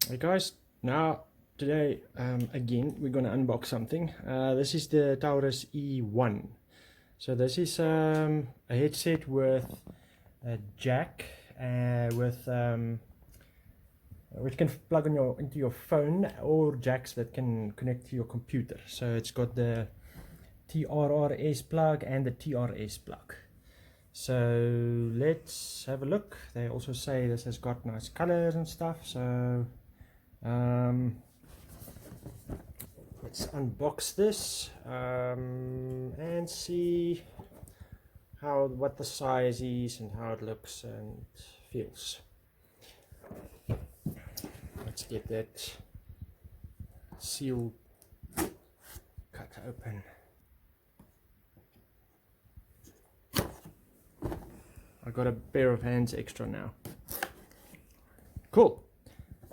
Hey guys, now today again we're going to unbox something. This is the Taurus E1. So this is a headset with a jack which can plug into your phone, or jacks that can connect to your computer. So it's got the TRRS plug and the TRS plug. So let's have a look. They also say this has got nice colors and stuff, so let's unbox this and see what the size is and how it looks and feels. Let's get that seal cut open. I got a pair of hands extra now. Cool.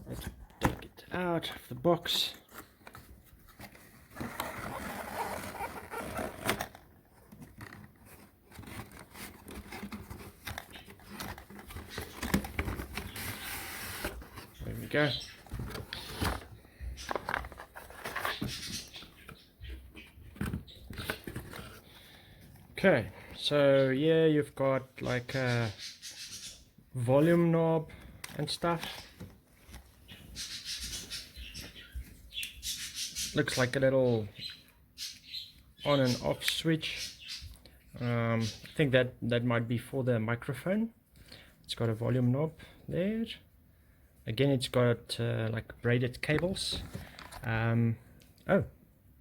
Let's take it out of the box. There we go. Okay, so yeah, you've got like a volume knob and stuff. Looks like a little on and off switch. I think that might be for the microphone. It's got a volume knob there. Again, it's got like braided cables. Oh,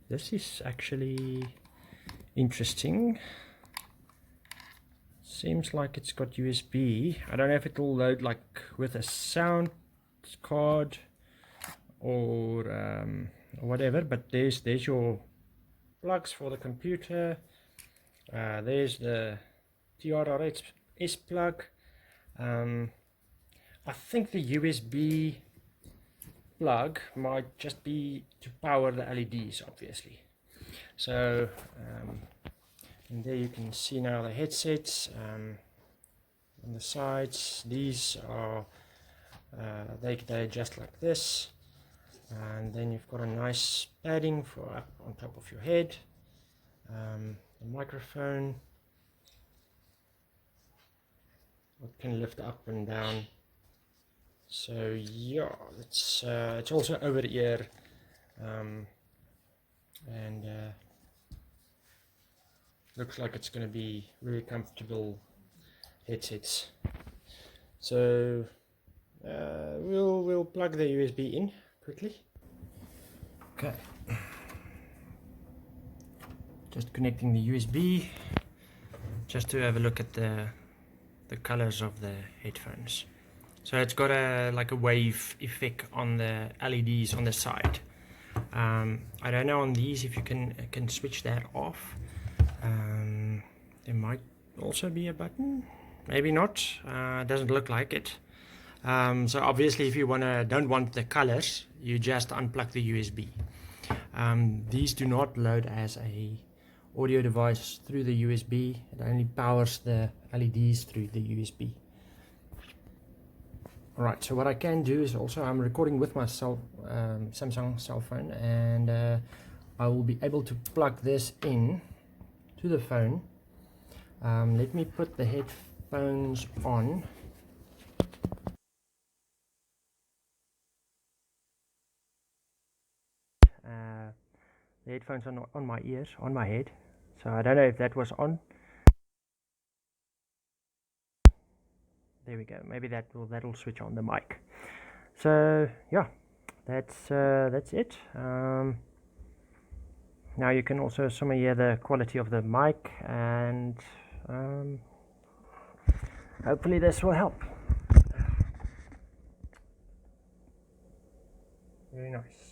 this is actually interesting. Seems like it's got USB. I don't know if it will load like with a sound card or whatever, but there's your plugs for the computer. There's the TRRS plug. I think the USB plug might just be to power the LEDs, obviously. So and there you can see now the headsets on the sides. These are they adjust like this, and then you've got a nice padding for up on top of your head. The microphone, it can lift up and down. So yeah, it's also over the ear, and looks like it's going to be really comfortable headsets. So we'll plug the USB in quickly. Okay, just connecting the USB just to have a look at the colors of the headphones. So it's got like a wave effect on the LEDs on the side. I don't know on these if you can switch that off. There might also be a button, maybe not. It doesn't look like it. So obviously, if you don't want the colors, you just unplug the USB. These do not load as a audio device through the USB. It only powers the LEDs through the USB. Alright, so what I can do is also, I'm recording with my Samsung cell phone, and I will be able to plug this in to the phone. Let me put the headphones on. The headphones are not on my ears, on my head, so I don't know if that was on. There we go. Maybe that'll switch on the mic. So yeah, that's it. Now you can also hear the quality of the mic, and hopefully this will help. Very nice.